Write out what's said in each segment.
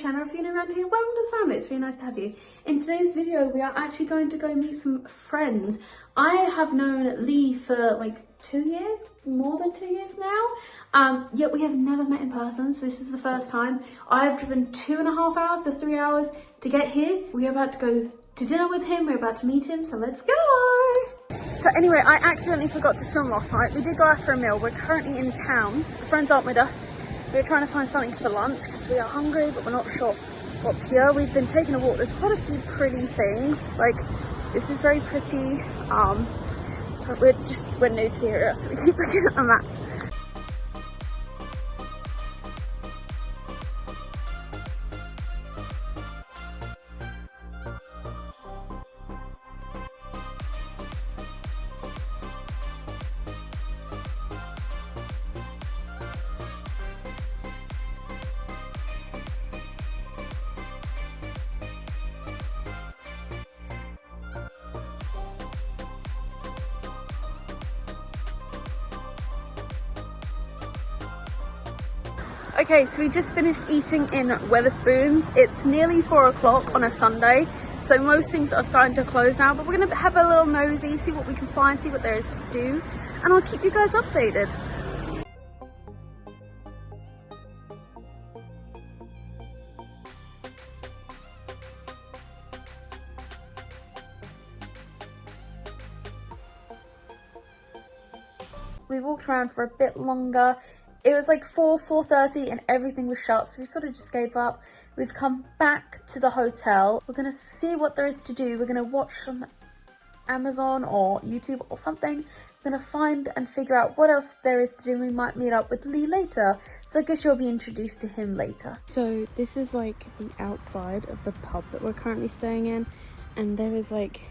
channel. If you're new around here, welcome to the family. It's really nice to have you. In today's video, we are actually going to go meet some friends. I have known Lee for like 2 years, more than 2 years now. Yet we have never met in person, so this is the first time. I have driven 2.5 hours to 3 hours to get here. We are about to go to dinner with him. We're about to meet him, so let's go. So anyway, I accidentally forgot to film last night. We did go out for a meal. We're currently in town. The friends aren't with us. We're trying to find something for lunch because we are hungry, but we're not sure what's here. We've been taking a walk. There's quite a few pretty things. Like, this is very pretty. But we're new to the area, so we keep looking at the map. Okay, so we just finished eating in Wetherspoons. It's nearly 4 o'clock on a Sunday, so most things are starting to close now, but we're going to have a little nosy, see what we can find, see what there is to do, and I'll keep you guys updated. We walked around for a bit longer. It was like 4:30 and everything was shut, so we sort of just gave up. We've come back to the hotel. We're gonna see what there is to do. We're gonna watch some Amazon or YouTube or something. We're gonna find and figure out what else there is to do. We might meet up with Lee later, so I guess you'll be introduced to him later. So this is like the outside of the pub that we're currently staying in, and there is like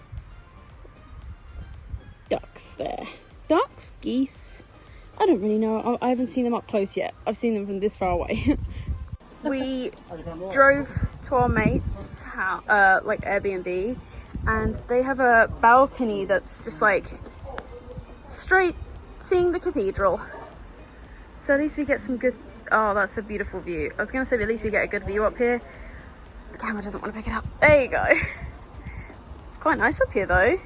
ducks there. Ducks? Geese? I don't really know. I haven't seen them up close yet. I've seen them from this far away. We drove to our mates' house, like Airbnb, and they have a balcony that's just like straight seeing the cathedral. So at least we get some good, oh, that's a beautiful view. I was gonna say, but at least we get a good view up here. The camera doesn't want to pick it up. There you go. It's quite nice up here though.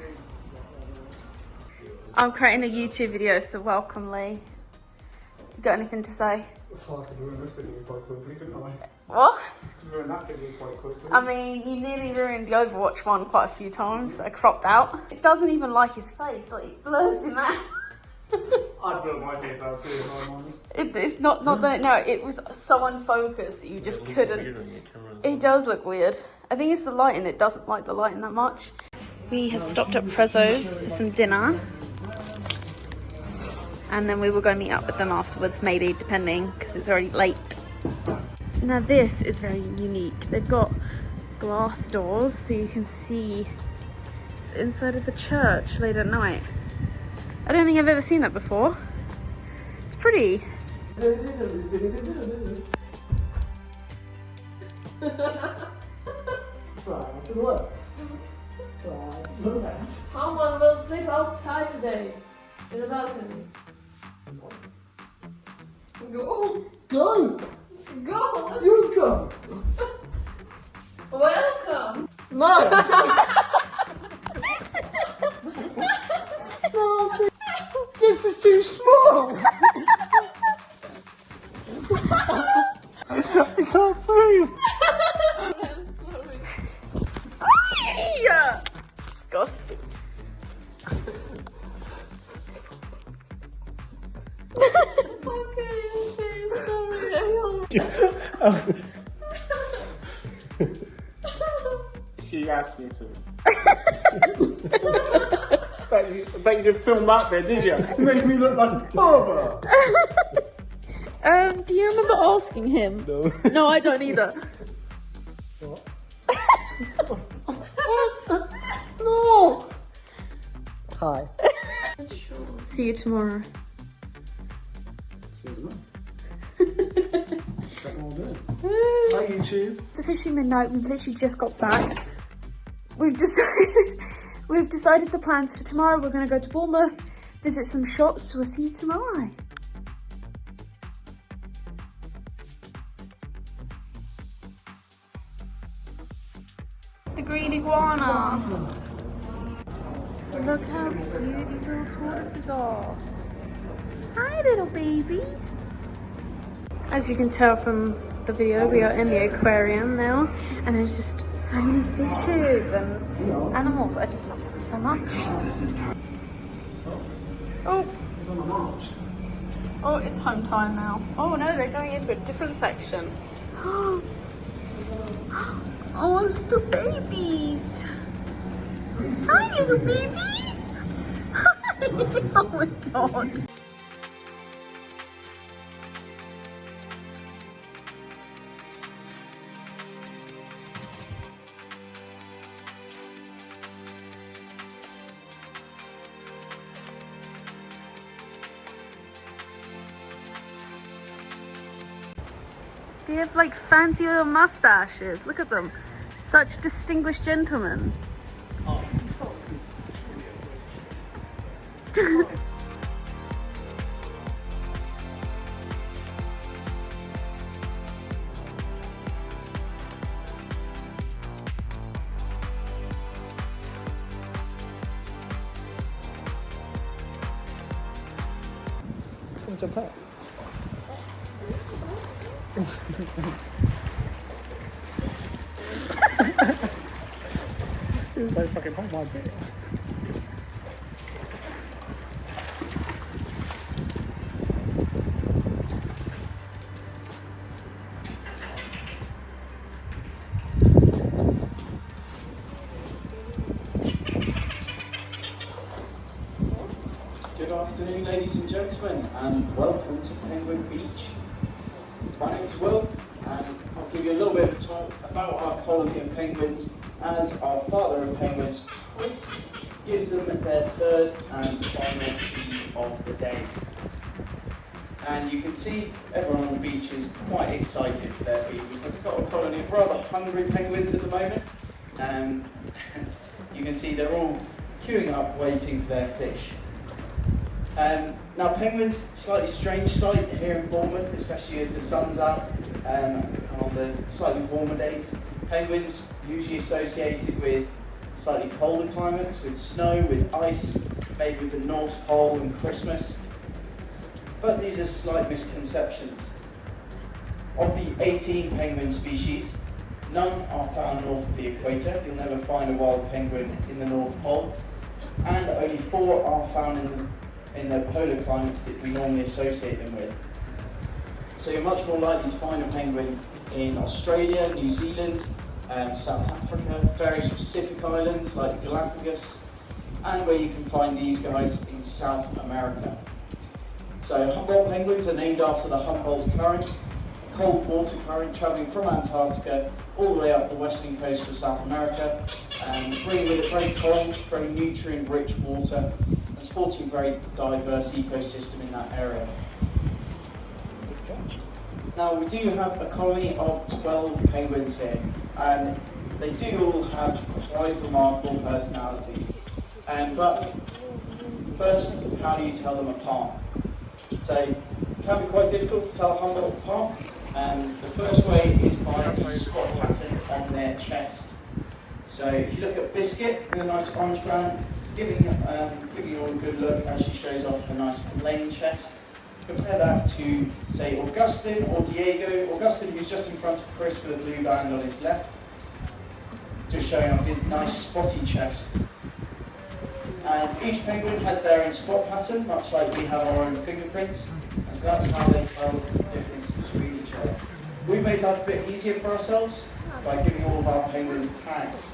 I'm creating a YouTube video, so welcome, Lee. Got anything to say? I could ruin this video quite quickly, couldn't I? What? I could ruin that video quite quickly. I mean, you nearly ruined the Overwatch one quite a few times. I cropped out. It doesn't even like his face, like it blurs him out. I'd blow my face out too, if I'm honest. It's not that, no, it was so unfocused that you just couldn't. It does look weird. I think it's the lighting, it doesn't like the lighting that much. We have stopped at Prezzo's for some dinner. And then we will go meet up with them afterwards, maybe, depending, because it's already late. Now this is very unique. They've got glass doors so you can see inside of the church late at night. I don't think I've ever seen that before. It's pretty. Someone will sleep outside today in the balcony. Go! Go! Go! You go! Welcome! No! No, this is too small! I can't breathe! I'm sorry. Disgusting. She asked me to. bet you didn't film that bit, did you? It made me look like Barbara. Do you remember asking him? No. No, I don't either. What? No! Hi. See you tomorrow. See you tomorrow. Hi YouTube. It's officially midnight. We've literally just got back. We've decided the plans for tomorrow. We're going to go to Bournemouth, visit some shops. So we'll see you tomorrow. The green iguana. Look how cute these little tortoises are. Hi, little baby. As you can tell from the video, we are in the aquarium now, and there's just so many fishes and animals. I just love them so much. Oh, it's home time now. Oh no, they're going into a different section. Oh, little babies. Hi, little baby. Hi. Oh my god. They have like fancy little mustaches. Look at them. Such distinguished gentlemen. It's a pet. It was so fucking hot, my bit. Good afternoon, ladies and gentlemen, and welcome to Penguin Beach. My name's Will, and I'll give you a little bit of a talk about our colony of penguins as our father of penguins, Chris, gives them their third and final feed of the day. And you can see everyone on the beach is quite excited for their feed. We've got a colony of rather hungry penguins at the moment, and you can see they're all queuing up waiting for their fish. Now penguins, slightly strange sight here in Bournemouth, especially as the sun's out and on the slightly warmer days. Penguins usually associated with slightly colder climates, with snow, with ice, maybe with the North Pole and Christmas. But these are slight misconceptions. Of the 18 penguin species, none are found north of the equator. You'll never find a wild penguin in the North Pole. And only 4 are found in the polar climates that we normally associate them with. So you're much more likely to find a penguin in Australia, New Zealand, South Africa, various Pacific islands like Galapagos, and where you can find these guys in South America. So Humboldt penguins are named after the Humboldt Current, a cold water current travelling from Antarctica all the way up the western coast of South America, bringing with it very cold, very nutrient-rich water, and supporting a very diverse ecosystem in that area. Now we do have a colony of 12 penguins here, and they do all have quite remarkable personalities. But first, how do you tell them apart? So it can be quite difficult to tell Humboldt apart. The first way is by the spot pattern on their chest. So if you look at Biscuit with a nice orange brown, giving you all a good look as she shows off a nice plain chest. Compare that to, say, Augustine or Diego. Augustine, who's just in front of Chris with a blue band on his left, just showing off his nice spotty chest. And each penguin has their own spot pattern, much like we have our own fingerprints. And so that's how they tell the difference between each other. We've made life a bit easier for ourselves by giving all of our penguins tags.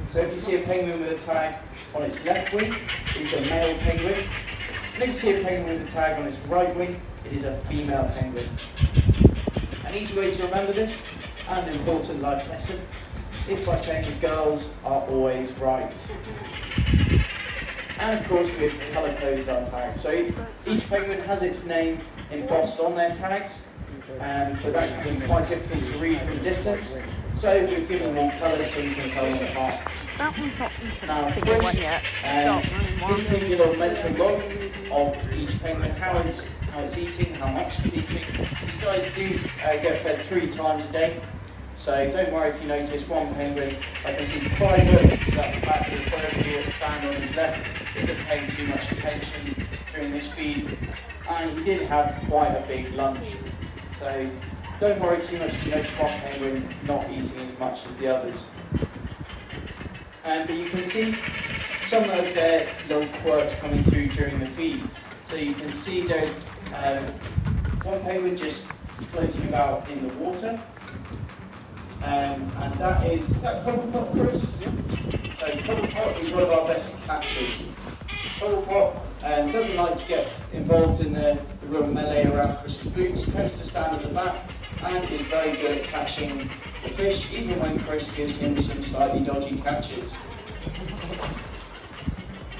So if you see a penguin with a tag on its left wing, it's a male penguin. And if you see a penguin with a tag on its right wing, it is a female penguin. An easy way to remember this, and an important life lesson, is by saying the girls are always right. And of course we've colour coded our tags. So each penguin has its name embossed on their tags, but that can be quite difficult to read from a distance. So we've given them all colours so you can tell them apart. That one's not into Now, the single one yet. this gives you a little mental log of each penguin, how it's eating, how much it's eating. These guys do get fed 3 times a day. So don't worry if you notice one penguin, I can see Private, who's at the back of the aquarium band on his left, isn't paying too much attention during this feed, and he did have quite a big lunch. So don't worry too much if you notice one penguin not eating as much as the others. But you can see some of their little quirks coming through during the feed. So you can see there's one penguin just floating about in the water. And that is that Cobblepot, Chris? Yeah. So Cobblepot is one of our best catchers. Cobblepot doesn't like to get involved in the real melee around Chris's boots, tends to stand at the back and is very good at catching the fish, even when Chris gives him some slightly dodgy catches.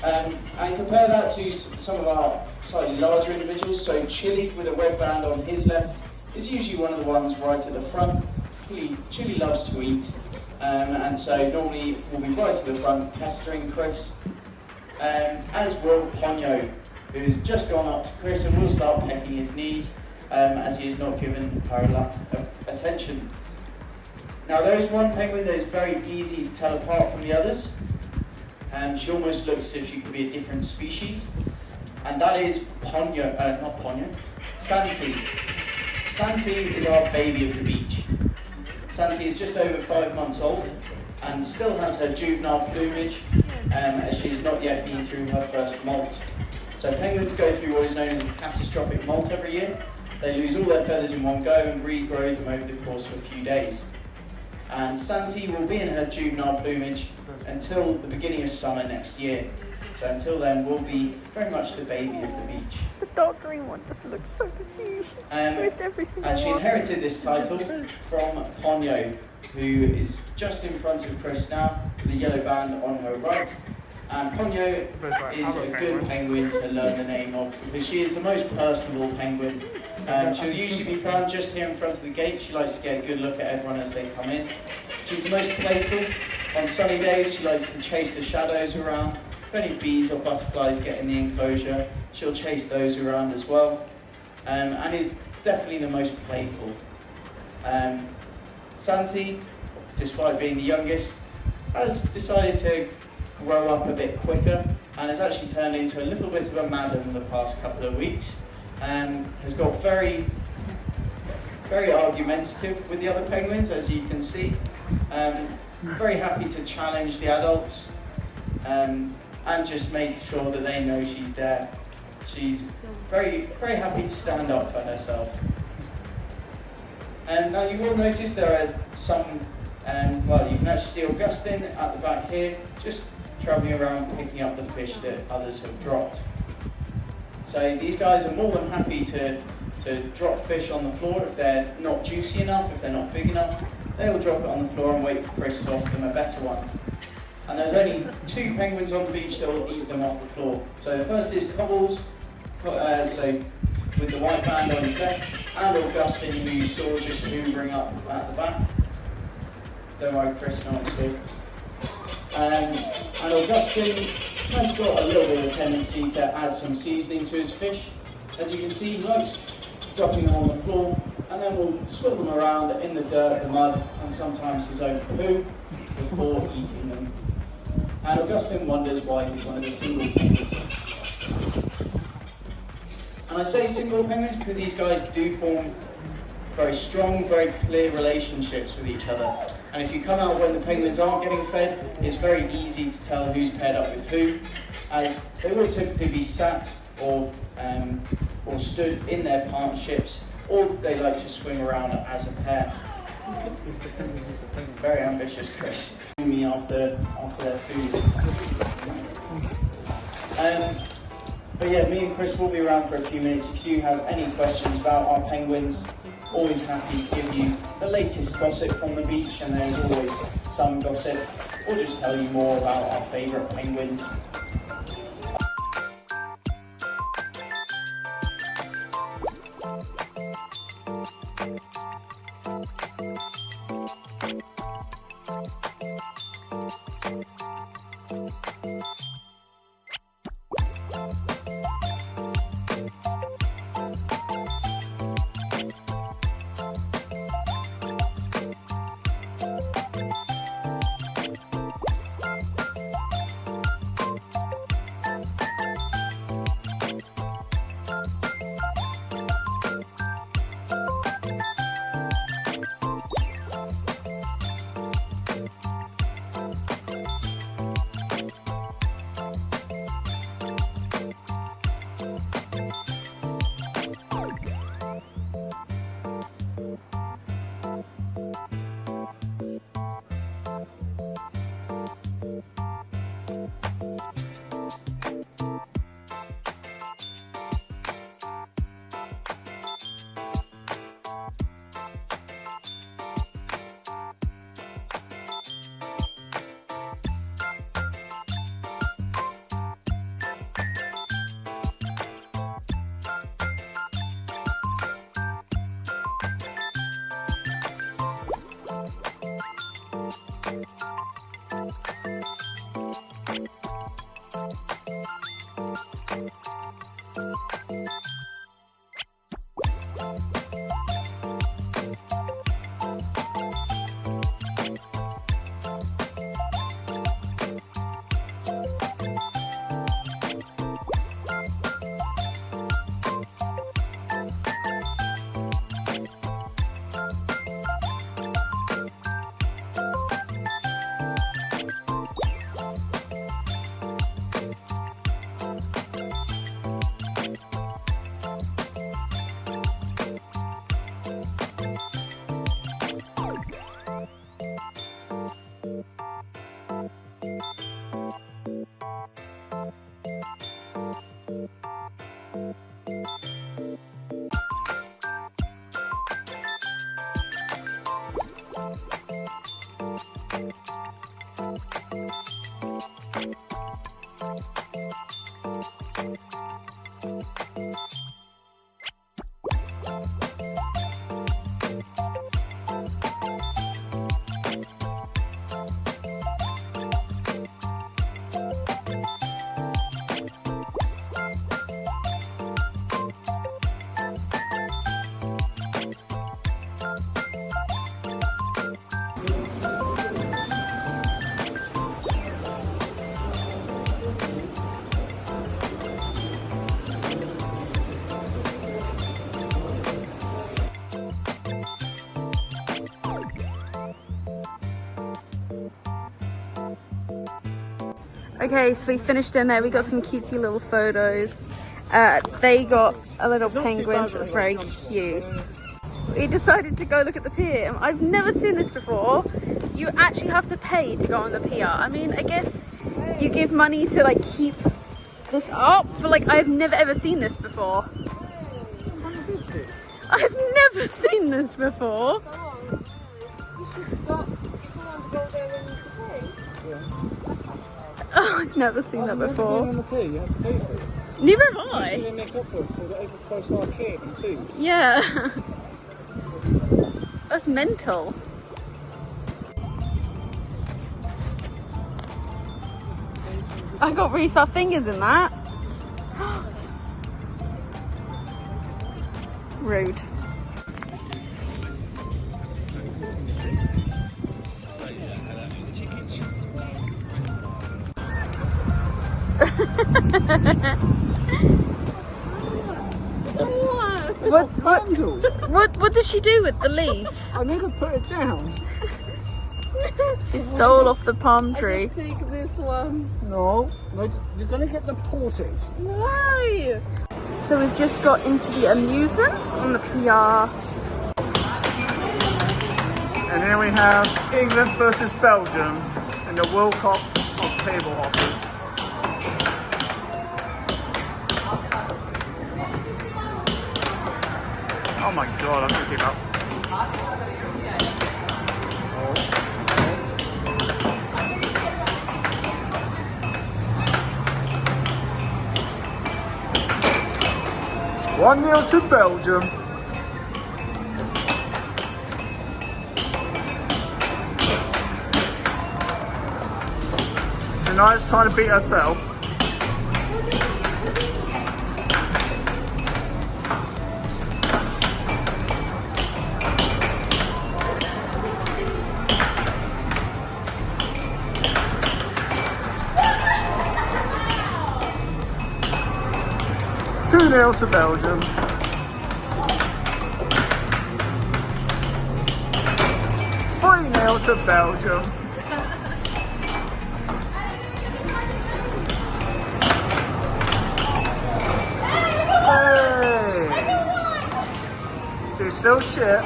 And compare that to some of our slightly larger individuals. So Chili with a red band on his left is usually one of the ones right at the front. Chili loves to eat, and so normally will be right at the front, pestering Chris. As will Ponyo, who's just gone up to Chris and will start pecking his knees, as he has not given her enough attention. Now there is one penguin that is very easy to tell apart from the others. She almost looks as if she could be a different species, and that is Santi. Santi is our baby of the beach. Santi is just over 5 months old and still has her juvenile plumage, as she's not yet been through her first molt. So penguins go through what is known as a catastrophic molt every year. They lose all their feathers in one go and regrow them over the course of a few days. And Santi will be in her juvenile plumage until the beginning of summer next year. So until then, we'll be very much the baby of the beach. The dark green one just looks so cute. And she inherited this title from Ponyo, who is just in front of Chris now, with a yellow band on her right. And Ponyo is a good penguin to learn the name of, because she is the most personable penguin. She'll usually be found just here in front of the gate. She likes to get a good look at everyone as they come in. She's the most playful. On sunny days, she likes to chase the shadows around. If any bees or butterflies get in the enclosure, she'll chase those around as well. And is definitely the most playful. Santi, despite being the youngest, has decided to grow up a bit quicker and has actually turned into a little bit of a madam in the past couple of weeks. Has got very argumentative with the other penguins, as you can see. Very happy to challenge the adults and just make sure that they know she's there. She's very happy to stand up for herself. Now you will notice there are some, you can actually see Augustine at the back here, just travelling around picking up the fish that others have dropped. So these guys are more than happy to drop fish on the floor if they're not juicy enough, if they're not big enough. They will drop it on the floor and wait for Chris to offer them a better one. And there's only 2 penguins on the beach that will eat them off the floor. So the first is Cobbles, so with the white band on his left, and Augustine, who you saw just hoovering up at the back. Don't worry, Chris, no one's good. And Augustine has got a little bit of a tendency to add some seasoning to his fish. As you can see, he likes dropping them on the floor, and then we'll swivel them around in the dirt, the mud, and sometimes his own poo before eating them. And Augustine wonders why he's one of the single penguins. And I say single penguins because these guys do form very strong, very clear relationships with each other. And if you come out when the penguins aren't getting fed, it's very easy to tell who's paired up with who, as they will typically be sat or stood in their partnerships, or they like to swing around as a pair. Very ambitious, Chris. Me after their food. But yeah, me and Chris will be around for a few minutes. If you have any questions about our penguins, always happy to give you the latest gossip from the beach, and there's always some gossip, or just tell you more about our favourite penguins. Okay, so we finished in there. We got some cutesy little photos. They got a little penguin, so it was very cute. We decided to go look at the pier. I've never seen this before. You actually have to pay to go on the pier. I mean, I guess you give money to like keep this up, but like I've never ever seen this before. I've never seen this before. Oh, I've never seen that before. On the pier, you have to pay for it. Neither have I. You make up for the overpriced arcade and food. Yeah. That's mental. I got really fat fingers in that. Rude. What did she do with the leaf? I need to put it down. She stole off the palm tree. Just take this one. No, you're gonna get deported. Why? So we've just got into the amusements on the PR. And here we have England versus Belgium in the World Cup of table hockey. Oh my god, I'm gonna give up. Oh. 1-0 to Belgium. Tonight's trying to beat herself. Two-0 to Belgium. 3-0 to Belgium. Hey! She's still shit.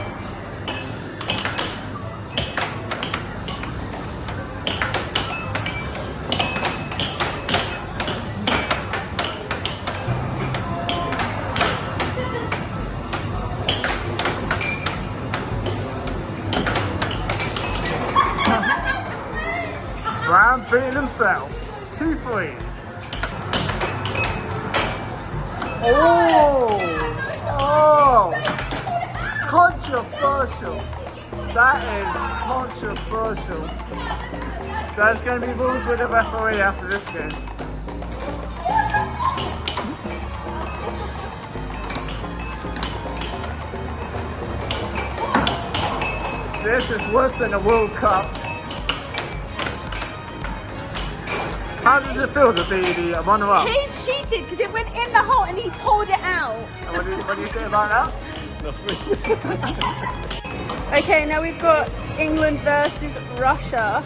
and beating himself. 2-3. Oh! Controversial. That is controversial. There's going to be rules with the referee after this game. This is worse than a World Cup. How does it feel to be the runner-up? He's cheated because it went in the hole and he pulled it out. What do you say about that? Okay, now we've got England versus Russia.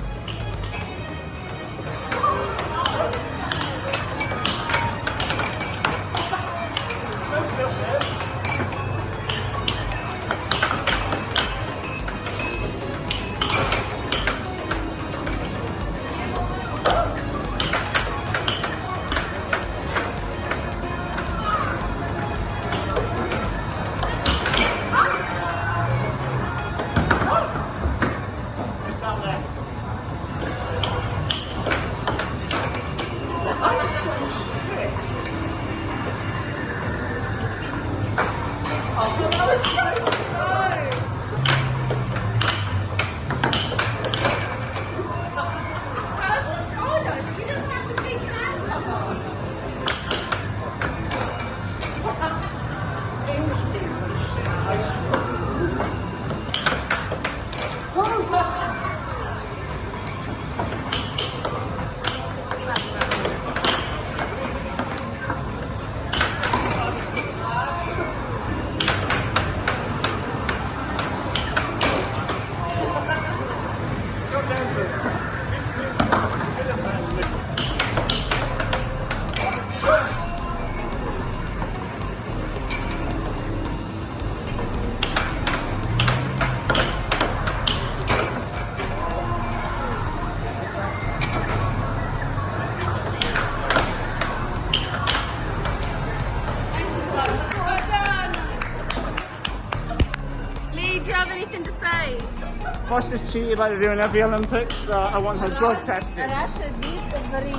Russia's cheated like they do in every Olympics. I want her drug tested. Russia beat the British.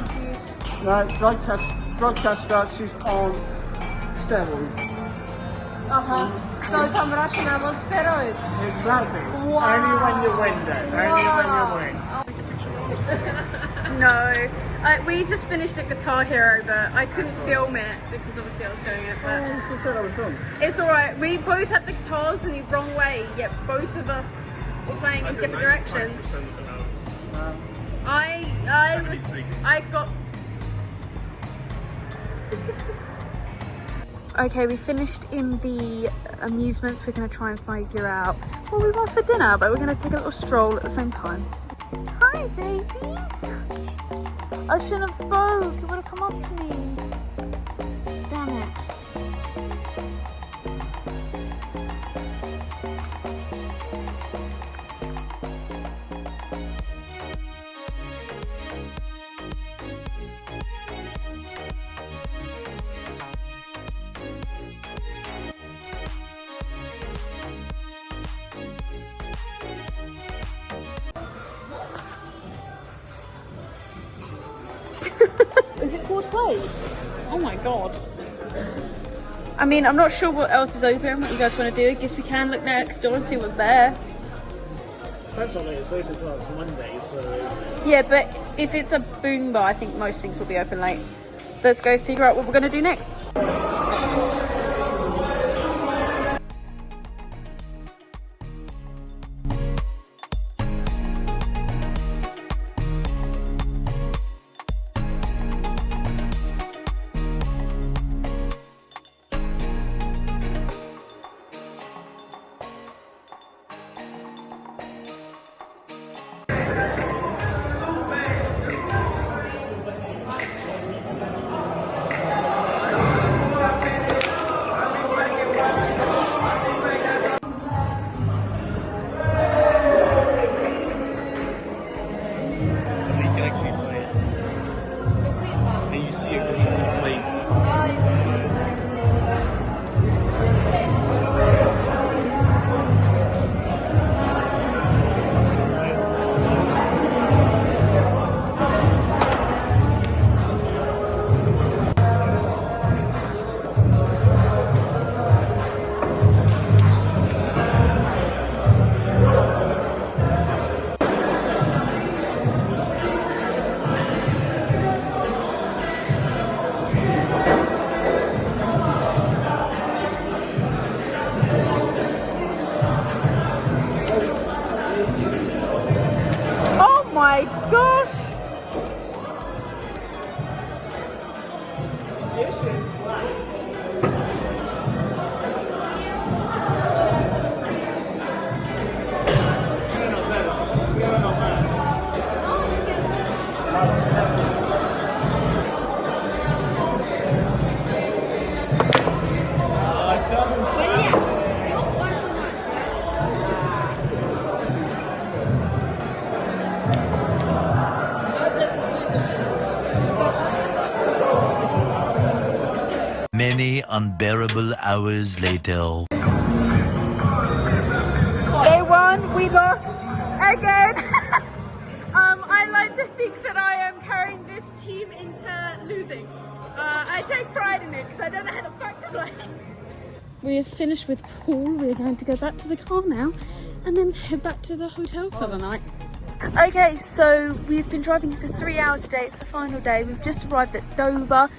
No, drug test her. She's on steroids. So from Russia now on steroids. Exactly. Wow. Only when you win, though. Only when you win. No, we just finished at Guitar Hero, but I couldn't film it because obviously I was doing it. But Who said I was done? it's alright. We both had the guitars in the wrong way, yet both of us were playing in different directions. I got. Okay, we finished in the amusements. We're going to try and figure out what we want for dinner, but we're going to take a little stroll at the same time. Hi, babies! I shouldn't have spoke. You would have come up to me. Damn it. Is it called play? Oh my god. I mean, I'm not sure what else is open, what you guys want to do. I guess we can look next door and see what's there. That's not it's open as well. It's Monday, so... Yeah, but if it's a boom bar, I think most things will be open late. So let's go figure out what we're going to do next. my gosh! Many unbearable hours later. They won, we lost again. I like to think that I am carrying this team into losing. I take pride in it because I don't know how to fuck to play. We have finished with pool. We're going to go back to the car now and then head back to the hotel for the night. Okay, so we've been driving for 3 hours today. It's the final day. We've just arrived at Dover.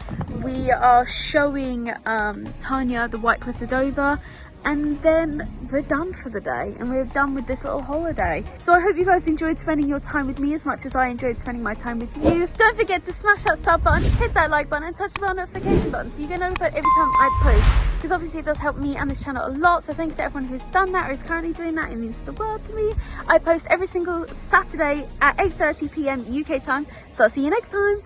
We are showing Tanya the White Cliffs of Dover, and then we're done for the day and we're done with this little holiday. So I hope you guys enjoyed spending your time with me as much as I enjoyed spending my time with you. Don't forget to smash that sub button, hit that like button and touch the bell notification button so you get notified every time I post, because obviously it does help me and this channel a lot. So thanks to everyone who's done that or is currently doing that. It means the world to me. I post every single Saturday at 8:30 p.m. UK time, so I'll see you next time.